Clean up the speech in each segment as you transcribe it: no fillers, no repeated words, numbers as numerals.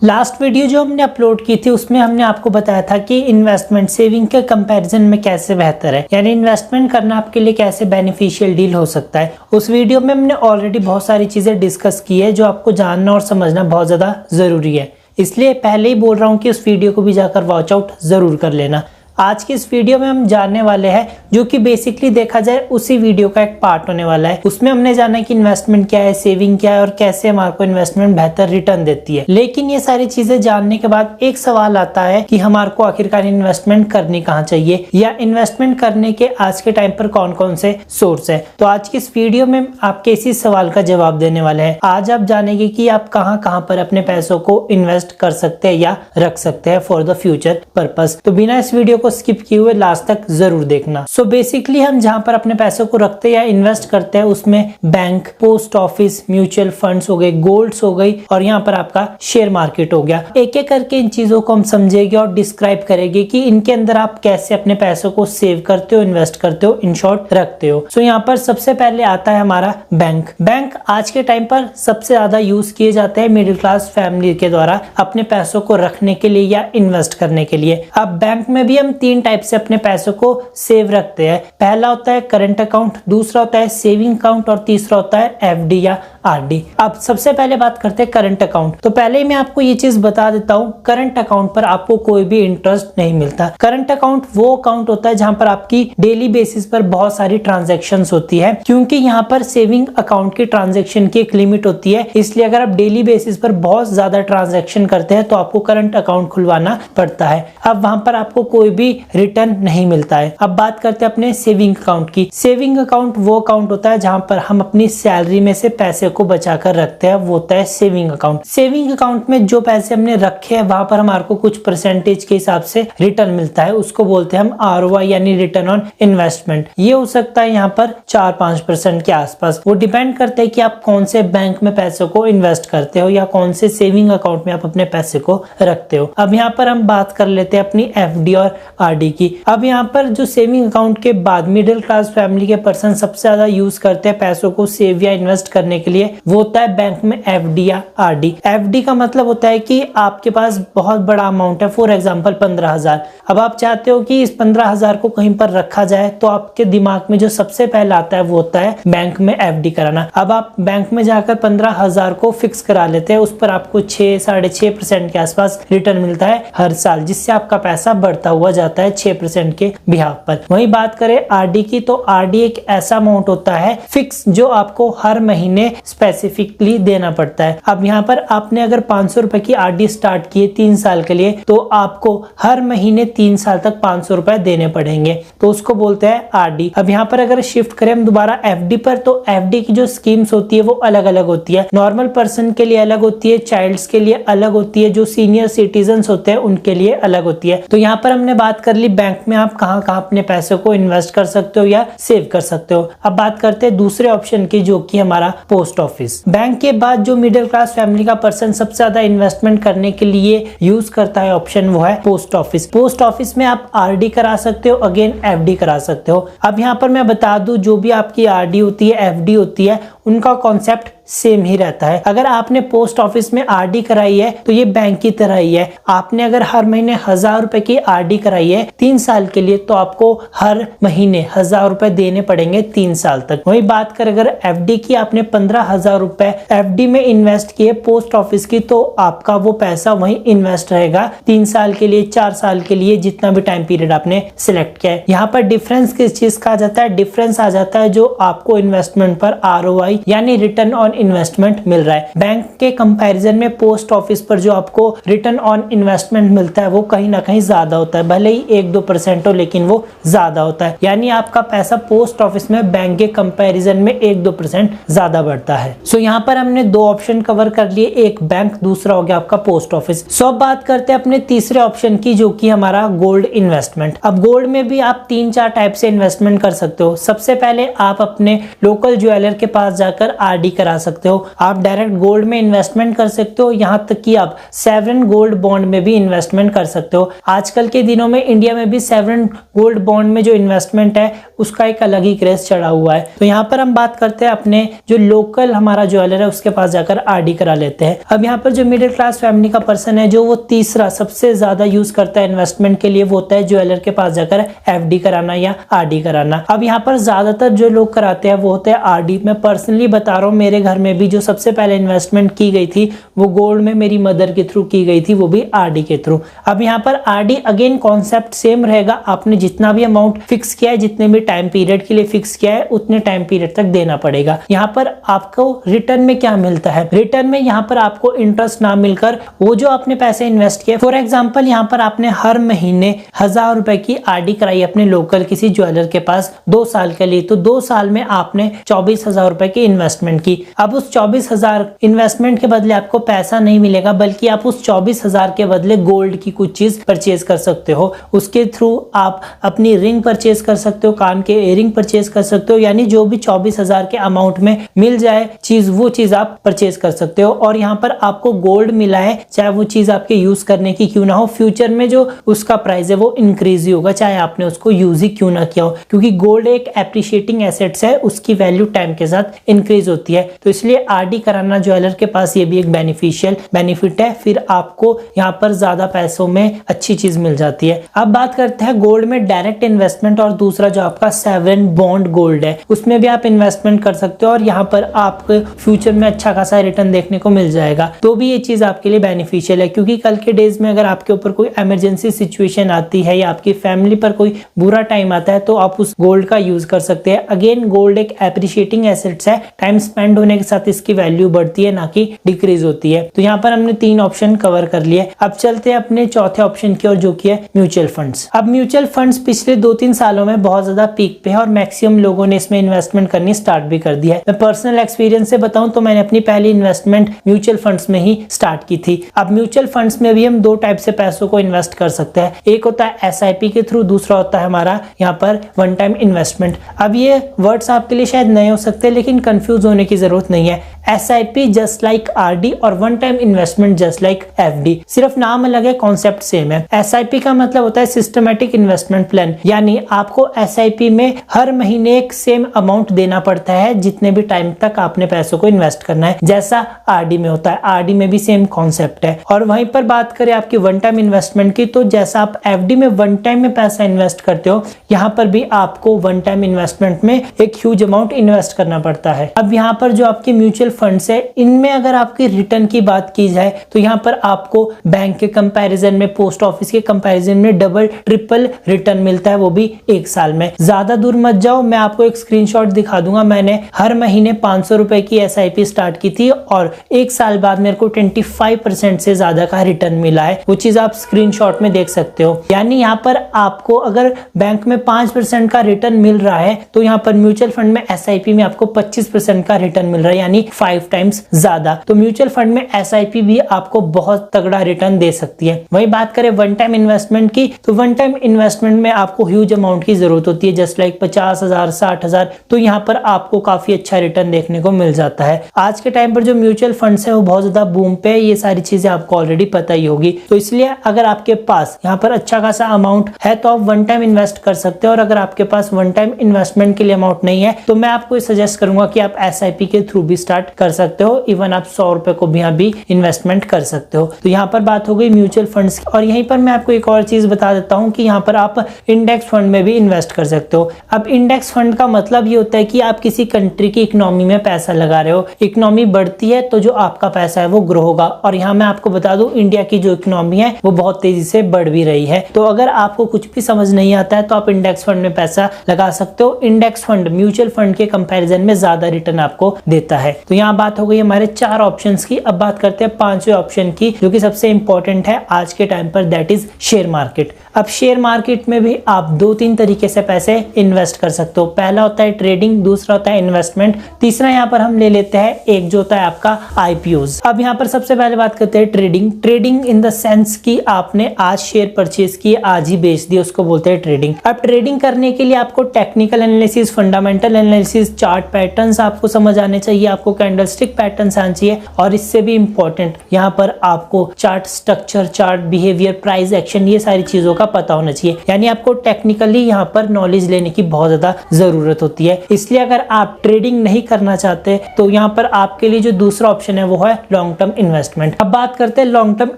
Last video जो हमने upload की थी उसमें हमने आपको बताया था कि इन्वेस्टमेंट सेविंग के कंपैरिजन में कैसे बेहतर है, यानी इन्वेस्टमेंट करना आपके लिए कैसे बेनिफिशियल डील हो सकता है। उस वीडियो में हमने ऑलरेडी बहुत सारी चीजें डिस्कस की है जो आपको जानना और समझना बहुत ज्यादा जरूरी है, इसलिए पहले ही बोल रहा हूँ कि उस वीडियो को भी जाकर वॉच आउट जरूर कर लेना। आज की इस वीडियो में हम जानने वाले हैं जो कि बेसिकली देखा जाए उसी वीडियो का एक पार्ट होने वाला है। उसमें हमने जाना कि इन्वेस्टमेंट क्या है, सेविंग क्या है और कैसे हमारे को इन्वेस्टमेंट बेहतर रिटर्न देती है। लेकिन ये सारी चीजें जानने के बाद एक सवाल आता है कि हमारे को आखिरकार इन्वेस्टमेंट करनी कहाँ चाहिए या इन्वेस्टमेंट करने के आज के टाइम पर कौन कौन से सोर्स है। तो आज की इस वीडियो में आपके इसी सवाल का जवाब देने वाले हैं। आज आप जानेंगे कि आप कहाँ कहाँ पर अपने पैसों को इन्वेस्ट कर सकते हैं या रख सकते हैं फॉर द फ्यूचर पर्पस। तो बिना इस वीडियो को स्किप किए हुए लास्ट तक जरूर देखना। सो बेसिकली हम जहां पर अपने पैसों को रखते हैं या इन्वेस्ट करते हैं उसमें bank, post office, mutual funds हो गए, गोल्ड्स हो गई और यहाँ पर आपका शेयर मार्केट हो गया। एक एक करके इन चीजों को हम समझेंगे और डिस्क्राइब करेंगे कि इनके अंदर आप कैसे अपने पैसों को सेव करते हो, इन्वेस्ट करते हो, इन शॉर्ट रखते हो। सो यहाँ पर सबसे पहले आता है हमारा बैंक। बैंक आज के टाइम पर सबसे ज्यादा यूज किए जाते हैं मिडिल क्लास फैमिली के द्वारा अपने पैसों को रखने के लिए या इन्वेस्ट करने के लिए। अब बैंक में भी हम तीन टाइप से अपने पैसों को सेव रखते हैं। पहला होता है करंट अकाउंट, दूसरा होता है सेविंग अकाउंट और तीसरा होता है एफडी या आरडी। अब सबसे पहले बात करते हैं करंट अकाउंट। तो पहले ही मैं आपको ये चीज बता देता हूँ, करंट अकाउंट पर आपको कोई भी इंटरेस्ट नहीं मिलता। करंट अकाउंट वो अकाउंट होता है जहां पर आपकी डेली बेसिस पर बहुत सारी ट्रांजैक्शंस होती है, क्योंकि यहाँ पर सेविंग अकाउंट की ट्रांजैक्शन की एक लिमिट होती है। इसलिए अगर आप डेली बेसिस पर बहुत ज्यादा ट्रांजैक्शन करते हैं तो आपको करंट अकाउंट खुलवाना पड़ता है। अब वहां पर आपको कोई भी रिटर्न नहीं मिलता है। अब बात करते हैं अपने सेविंग अकाउंट की। सेविंग अकाउंट वो अकाउंट होता है जहां पर हम अपनी सैलरी में से पैसे को बचाकर रखते हैं, वो होता है सेविंग अकाउंट। सेविंग अकाउंट में जो पैसे हमने रखे हैं वहां पर हमारे को कुछ परसेंटेज के हिसाब से रिटर्न मिलता है, उसको बोलते हैं हम आरओआई यानी रिटर्न ऑन इन्वेस्टमेंट। ये हो सकता है यहाँ पर 4-5% के आसपास। वो डिपेंड करता है कि आप कौन से बैंक में पैसों को इन्वेस्ट करते हो या कौन से सेविंग अकाउंट में आप अपने पैसे को रखते हो। अब यहाँ पर हम बात कर लेते हैं अपनी एफडी और आरडी की। अब यहाँ पर जो सेविंग अकाउंट के बाद मिडिल क्लास फैमिली के पर्सन सबसे ज्यादा यूज करते हैं पैसों को सेव या इन्वेस्ट करने के लिए, वो होता है बैंक में एफडी या आरडी। एफडी का मतलब होता है कि आपके पास बहुत बड़ा अमाउंट है, फॉर एग्जांपल 15,000। अब आप चाहते हो कि इस 15,000 को कहीं पर रखा जाए, तो आपके दिमाग में जो सबसे पहले आता है वो होता है बैंक में एफडी कराना। अब आप बैंक में जाकर 15,000 को फिक्स करा लेते हैं, उस पर आपको 6-6.5% के आसपास रिटर्न मिलता है हर साल, जिससे आपका पैसा बढ़ता हुआ जाता है 6% के बिहाफ पर। वही बात करें आरडी की, तो आरडी एक ऐसा अमाउंट होता है फिक्स जो आपको हर महीने स्पेसिफिकली देना पड़ता है। अब यहाँ पर आपने अगर 500 रुपए की आरडी स्टार्ट की है 3 साल के लिए, तो आपको हर महीने 3 साल तक 500 रुपए देने पड़ेंगे, तो उसको बोलते हैं आरडी। अब यहाँ पर अगर शिफ्ट करें हम दोबारा एफडी पर, तो एफडी की जो स्कीम्स होती है वो अलग अलग होती है। नॉर्मल पर्सन के लिए अलग होती है, चाइल्ड्स के लिए अलग होती है, जो सीनियर सिटीजन होते हैं उनके लिए अलग होती है। तो यहाँ पर हमने बात कर ली बैंक में आप कहाँ कहाँ अपने पैसों को इन्वेस्ट कर सकते हो या सेव कर सकते हो। अब बात करते हैं दूसरे ऑप्शन की, जो कि हमारा पोस्ट ऑफिस। बैंक के बाद जो मिडिल क्लास फैमिली का पर्सन सबसे ज्यादा इन्वेस्टमेंट करने के लिए यूज करता है ऑप्शन, वो है पोस्ट ऑफिस। पोस्ट ऑफिस में आप आरडी करा सकते हो, अगेन एफडी करा सकते हो। अब यहाँ पर मैं बता दूं, जो भी आपकी आरडी होती है, एफडी होती है, उनका कॉन्सेप्ट सेम ही रहता है। अगर आपने पोस्ट ऑफिस में आरडी कराई है तो ये बैंक की तरह ही है। आपने अगर हर महीने 1,000 रुपए की आरडी कराई है 3 साल के लिए, तो आपको हर महीने 1,000 रुपए देने पड़ेंगे 3 साल तक। वही बात कर अगर एफडी की, आपने 15,000 रुपए एफडी में इन्वेस्ट किए पोस्ट ऑफिस की, तो आपका वो पैसा वही इन्वेस्ट रहेगा 3 साल के लिए, 4 साल के लिए, जितना भी टाइम पीरियड आपने सिलेक्ट किया है। यहाँ पर डिफरेंस किस चीज का आ जाता है? डिफरेंस आ जाता है जो आपको इन्वेस्टमेंट पर आरओआई यानी रिटर्न ऑन इन्वेस्टमेंट मिल रहा है। बैंक के कंपैरिजन में पोस्ट ऑफिस पर जो आपको रिटर्न ऑन इन्वेस्टमेंट मिलता है वो कहीं ना कहीं ज्यादा होता है, भले ही 1-2% हो, लेकिन वो ज्यादा होता है। यानी आपका पैसा पोस्ट ऑफिस में बैंक के कंपैरिजन में 1-2% ज्यादा बढ़ता है। सो यहाँ पर हमने 2 ऑप्शन कवर कर लिए, एक बैंक, दूसरा हो गया आपका पोस्ट ऑफिस। सो अब बात करते हैं अपने तीसरे ऑप्शन की, जो कि हमारा गोल्ड इन्वेस्टमेंट। अब गोल्ड में भी आप 3-4 टाइप से इन्वेस्टमेंट कर सकते हो। सबसे पहले आप अपने लोकल ज्वेलर के पास जाकर आरडी करा सकते हो, आप डायरेक्ट गोल्ड में इन्वेस्टमेंट कर सकते हो, यहाँ तक कि आप सॉवरेन गोल्ड बॉन्ड में भी इन्वेस्टमेंट कर सकते हो। आजकल के दिनों में इंडिया में भी सॉवरेन गोल्ड बॉन्ड में जो इन्वेस्टमेंट है उसका एक अलग ही क्रेज चढ़ा हुआ है। तो यहाँ पर हम बात करते हैं अपने जो लोकल हमारा ज्वेलर है उसके पास जाकर आरडी करा लेते हैं। अब यहाँ पर जो मिडिल क्लास फैमिली का पर्सन है, जो वो तीसरा सबसे ज्यादा यूज करता है इन्वेस्टमेंट के लिए, वो होता है ज्वेलर के पास जाकर एफडी कराना या आरडी कराना। अब यहाँ पर ज्यादातर जो लोग कराते हैं वो होते हैं आरडी। मैं पर्सनली बता रहा हूँ, मेरे घर में भी जो सबसे पहले इन्वेस्टमेंट की गई थी वो गोल्ड में मेरी मदर के थ्रू की गई थी, वो भी आरडी के थ्रू। अब यहाँ पर आरडी अगेन कॉन्सेप्ट सेम रहेगा, आपने जितना भी अमाउंट फिक्स किया है, जितने भी टाइम पीरियड के लिए फिक्स किया है उतने टाइम पीरियड तक देना पड़ेगा। यहाँ पर आपको रिटर्न में क्या मिलता है, रिटर्न में यहाँ पर आपको इंटरेस्ट ना मिलकर वो जो आपने पैसे इन्वेस्ट किए, फॉर एग्जांपल यहाँ पर आपने हर महीने 1000 रुपए की आरडी कराई अपने लोकल किसी ज्वेलर के पास 2 साल के लिए, तो 2 साल में आपने 24,000 रुपए की इन्वेस्टमेंट की। अब उस 24,000 इन्वेस्टमेंट के बदले आपको पैसा नहीं मिलेगा, बल्कि आप उस 24,000 के बदले गोल्ड की कुछ चीज परचेज कर सकते हो। उसके थ्रू आप अपनी रिंग परचेज कर सकते हो, कान के इयरिंग परचेज कर सकते हो, यानी जो भी 24,000 के अमाउंट में मिल जाए चीज, वो चीज आप परचेज कर सकते हो। और यहाँ पर आपको गोल्ड मिला है, चाहे वो चीज आपके यूज करने की क्यों ना हो, फ्यूचर में जो उसका प्राइस है वो इंक्रीज ही होगा, चाहे आपने उसको यूज ही क्यों ना किया हो, क्योंकि गोल्ड एक एप्रिशिएटिंग एसेट्स है, उसकी वैल्यू टाइम के साथ इंक्रीज होती है। तो इसलिए आरडी कराना ज्वेलर के पास ये भी एक बेनिफिशियल बेनिफिट है, फिर आपको यहाँ पर ज्यादा पैसों में अच्छी चीज मिल जाती है। अब बात करते हैं गोल्ड में डायरेक्ट इन्वेस्टमेंट और दूसरा जो आपका सॉवरेन बॉन्ड गोल्ड है, उसमें भी आप इन्वेस्टमेंट कर सकते हो और यहाँ पर आपको फ्यूचर में अच्छा खासा रिटर्न देखने को मिल जाएगा। तो भी ये चीज आपके लिए बेनिफिशियल है, क्योंकि कल के डेज में अगर आपके ऊपर कोई इमरजेंसी सिचुएशन आती है या आपकी फैमिली पर कोई बुरा टाइम आता है तो आप उस गोल्ड का यूज कर सकते हैं। अगेन गोल्ड एक एप्रिशिएटिंग एसेट्स है, टाइम स्पेंड होने के साथ इसकी वैल्यू बढ़ती है, ना कि डिक्रीज होती है। तो यहाँ पर हमने 3 ऑप्शन कवर कर लिए। अब चलते हैं अपने चौथे ऑप्शन की ओर, जो कि है म्यूचुअल फंड्स। अब म्यूचुअल फंड्स पिछले 2-3 सालों में बहुत ज्यादा पीक पे है और मैक्सिमम लोगों ने इसमें इन्वेस्टमेंट करनी स्टार्ट भी कर दिया है। मैं पर्सनल एक्सपीरियंस से बताऊं तो मैंने अपनी पहली इन्वेस्टमेंट म्यूचुअल फंड्स में ही स्टार्ट की थी। अब म्यूचुअल फंड्स में भी हम 2 टाइप से पैसों को इन्वेस्ट कर सकते हैं, एक होता है एसआईपी के थ्रू, दूसरा होता है हमारा यहाँ पर वन टाइम इन्वेस्टमेंट। अब ये वर्ड्स आपके लिए शायद नए हो सकते हैं, लेकिन कंफ्यूज होने की जरूरत नहीं है। एसआईपी जस्ट लाइक आरडी और one time investment just like FD, सिर्फ नाम अलग है, कॉन्सेप्ट सेम है। एसआईपी का मतलब होता है सिस्टमैटिक इन्वेस्टमेंट प्लान, यानी आपको एसआईपी में हर महीने एक सेम अमाउंट देना पड़ता है जितने भी टाइम तक आपने पैसों को इन्वेस्ट करना है, जैसा आरडी में होता है। आरडी में भी सेम कॉन्सेप्ट है। और वहीं पर बात करें आपकी वन टाइम इन्वेस्टमेंट की, तो जैसा आप एफडी में वन टाइम में पैसा इन्वेस्ट करते हो, यहाँ पर भी आपको वन टाइम इन्वेस्टमेंट में एक ह्यूज अमाउंट इन्वेस्ट करना पड़ता है। अब यहाँ पर जो आपके म्यूचुअल फंड्स है, इनमें अगर आपकी रिटर्न की बात की जाए तो यहाँ पर आपको बैंक के कंपैरिजन में, पोस्ट ऑफिस के कंपैरिजन में डबल ट्रिपल रिटर्न मिलता है, वो भी 1 साल में। ज्यादा दूर मत जाओ, मैं आपको एक स्क्रीनशॉट दिखा दूंगा। मैंने हर महीने 500 रुपए की एसआईपी स्टार्ट की थी और 1 साल बाद मेरे को 25% से ज्यादा का रिटर्न मिला है। वो चीज आप स्क्रीनशॉट में देख सकते हो। यानी यहाँ पर आपको अगर बैंक में 5% का रिटर्न मिल रहा है, तो यहाँ पर म्यूचुअल फंड में एसआईपी में आपको 25% का रिटर्न मिल रहा है, यानी 5 टाइम्स ज्यादा। तो म्यूचुअल फंड में एसआईपी भी आपको बहुत तगड़ा रिटर्न दे सकती है। वही बात करें वन टाइम इन्वेस्टमेंट की, तो वन टाइम इन्वेस्टमेंट में आपको ह्यूज अमाउंट की जरूरत होती है, जस्ट लाइक 50,000, 60,000। तो यहाँ पर आपको काफी अच्छा रिटर्न देखने को मिल जाता है। आज के टाइम पर जो म्यूचुअल फंड्स है वो बहुत ज्यादा बूम पे है, ये सारी चीजें आपको ऑलरेडी पता ही होगी। तो इसलिए अगर आपके पास यहाँ पर अच्छा खासा अमाउंट है तो आप वन टाइम इन्वेस्ट कर सकते हो, और अगर आपके पास वन टाइम इन्वेस्टमेंट के लिए अमाउंट नहीं है तो मैं आपको सजेस्ट करूंगा कि आप एसआईपी के थ्रू भी स्टार्ट कर सकते हो। इवन आप 100 रुपए को भी यहाँ भी इन्वेस्टमेंट कर सकते हो। तो यहाँ पर बात हो गई म्यूचुअल फंड्स की। और यहीं पर मैं आपको एक और चीज बता देता हूँ कि यहाँ पर आप इंडेक्स फंड में भी इन्वेस्ट कर सकते हो। अब इंडेक्स फंड का मतलब ये होता है कि आप किसी कंट्री की इकोनॉमी में पैसा लगा रहे हो, इकोनॉमी बढ़ती है तो जो आपका पैसा है वो ग्रो होगा। और यहाँ मैं आपको बता दूं, इंडिया की जो इकोनॉमी है वो बहुत तेजी से बढ़ भी रही है। तो अगर आपको कुछ भी समझ नहीं आता है तो आप इंडेक्स फंड में पैसा लगा सकते हो। इंडेक्स फंड म्यूचुअल फंड के कंपैरिजन में ज्यादा रिटर्न आपको देता है। तो यहाँ बात हो गई हमारे 4 ऑप्शंस की। अब बात करते हैं 5वें ऑप्शन की, जो कि सबसे इंपॉर्टेंट है आज के टाइम पर, दैट इज शेयर मार्केट। अब शेयर मार्केट में भी आप 2-3 तरीके से पैसे इन्वेस्ट कर सकते हो। पहला होता है ट्रेडिंग, दूसरा होता है इन्वेस्टमेंट, तीसरा यहाँ पर हम ले लेते हैं एक जो होता है आपका आईपीओज। अब यहाँ पर सबसे पहले बात करते हैं trading. Trading in the sense कि आपने आज शेयर परचेज किए, आज ही बेच दिए, उसको बोलते हैं ट्रेडिंग। अब ट्रेडिंग करने के लिए आपको technical analysis, fundamental analysis, chart patterns आपको समझ आने चाहिए। चाहिए, आपको कैंडलस्टिक पैटर्न्स आना चाहिए और इससे भी इंपॉर्टेंट यहाँ पर आपको chart structure, chart behaviour, price action, ये सारी चीजों का पता होना चाहिए। यानी आपको टेक्निकली यहाँ पर नॉलेज लेने की बहुत ज्यादा जरूरत होती है। इसलिए अगर आप ट्रेडिंग नहीं करना चाहते तो यहाँ पर आपके लिए जो दूसरा ऑप्शन है वो है लॉन्ग टर्म इन्वेस्टमेंट। अब बात करते हैं long term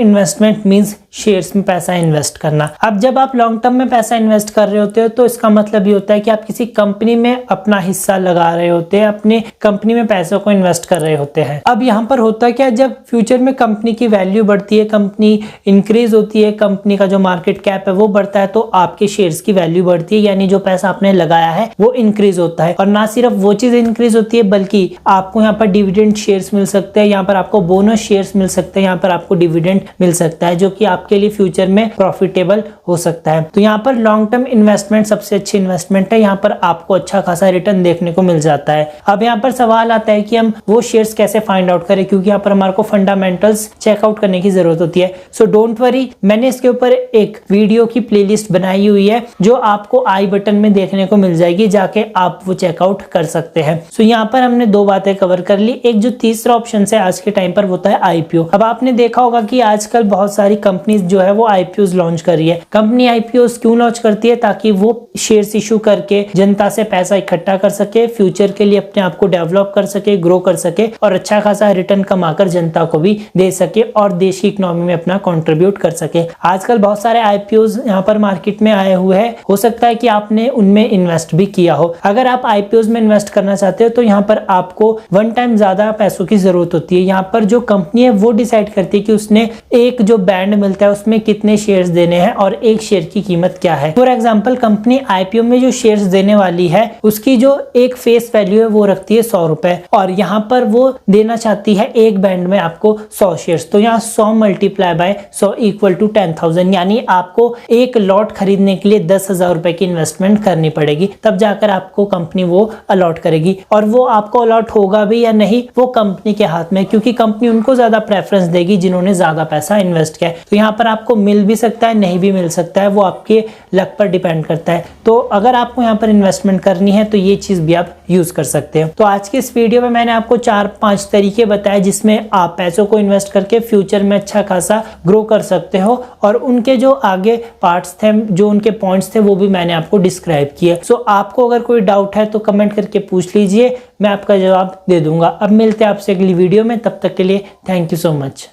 investment means shares में पैसा इन्वेस्ट करना। अब जब आप लॉन्ग टर्म में पैसा इन्वेस्ट कर रहे होते हो तो इसका मतलब ये होता है कि आप किसी कंपनी में अपना हिस्सा लगा रहे होते हैं, अपने कंपनी में पैसों को इन्वेस्ट कर रहे होते हैं। अब यहाँ पर होता है क्या, जब फ्यूचर में कंपनी की वैल्यू बढ़ती है, कंपनी इंक्रीज होती है, कंपनी का जो मार्केट कैप है वो बढ़ता है, तो आपके शेयर्स की वैल्यू बढ़ती है, यानी जो पैसा आपने लगाया है वो इंक्रीज होता है। और ना सिर्फ वो चीज इंक्रीज होती है बल्कि आपको यहाँ पर डिविडेंड शेयर्स मिल सकते हैं, यहाँ पर आपको बोनस शेयर्स मिल सकते हैं, यहाँ पर आपको डिविडेंड मिल सकता है जो कि आपके लिए फ्यूचर में प्रॉफिटेबल हो सकता है। तो यहाँ पर लॉन्ग टर्म इन्वेस्टमेंट सबसे अच्छी इन्वेस्टमेंट है, यहाँ पर आपको अच्छा खासा रिटर्न देखने को मिल जाता है। अब यहाँ पर सवाल आता है कि हम वो शेयर्स कैसे फाइंड आउट करें, क्योंकि यहाँ पर हमारे को फंडामेंटल्स चेकआउट करने की जरूरत होती है। सो डोंट वरी, मैंने इसके ऊपर एक वीडियो की प्लेलिस्ट बनाई हुई है जो आपको आई बटन में देखने को मिल जाएगी, जाके आप वो चेकआउट कर सकते हैं। सो यहाँ पर हमने दो बातें कवर कर ली। एक जो तीसरा ऑप्शन है आज के टाइम पर होता है आईपीओ। अब आपने देखा होगा कि आजकल बहुत सारी कंपनीज जो है वो आईपीओ लॉन्च कर रही है। कंपनी आईपीओ क्यों लॉन्च करती है? ताकि वो शेयर्स इशू करके जनता से पैसा इकट्ठा कर सके, फ्यूचर के लिए अपने आप को डेवलप कर सके, ग्रो कर सके और अच्छा खासा रिटर्न कमाकर जनता को भी दे सके और देश की इकोनॉमी में अपना कंट्रीब्यूट कर सके। आजकल बहुत सारे आईपीओ यहाँ पर मार्केट में आए हुए हैं, हो सकता है कि आपने उनमें इन्वेस्ट भी किया हो। अगर आप आईपीओ में इन्वेस्ट करना चाहते हो तो यहाँ पर आपको वन टाइम ज्यादा पैसों की जरूरत होती है। यहाँ पर जो कंपनी है वो डिसाइड करती है कि उसने एक जो बैंड मिलता है उसमें कितने शेयर्स देने हैं और एक शेयर की कीमत क्या है। फॉर एग्जांपल, कंपनी आईपीओ में जो शेयर्स देने वाली है उसकी जो एक फेस वैल्यू है वो रखती है 100 रुपए और यहाँ पर वो देना चाहती है एक बैंड में आपको 100 शेयर्स। तो यहाँ 100 मल्टीप्लाई बाय 100 इक्वल टू 10,000, यानी आपको एक लॉट खरीदने के लिए 10,000 रुपए की इन्वेस्टमेंट करनी पड़ेगी, तब जाकर आपको कंपनी वो अलॉट करेगी। और वो आपको अलॉट होगा भी या नहीं वो कंपनी के हाथ में, क्योंकि कंपनी उनको ज्यादा प्रेफरेंस देगी जिन्होंने ज्यादा पैसा इन्वेस्ट किया है। तो यहाँ पर आपको मिल भी सकता है, नहीं भी मिल सकता है, वो आपके लक पर डिपेंड करता है। तो अगर आपको यहाँ पर इन्वेस्टमेंट करनी है तो ये चीज भी आप यूज कर सकते हो। तो आज के इस वीडियो में मैंने आपको 4-5 तरीके बताए जिसमें आप पैसों को इन्वेस्ट करके फ्यूचर में अच्छा खासा ग्रो कर सकते हो, और उनके जो आगे पार्ट्स थे, जो उनके पॉइंट्स थे, वो भी मैंने आपको डिस्क्राइब किया। सो आपको अगर कोई डाउट है तो कमेंट करके पूछ लीजिए, मैं आपका जवाब दे दूंगा। अब मिलते हैं आपसे अगली वीडियो में, तब तक के लिए थैंक यू सो मच।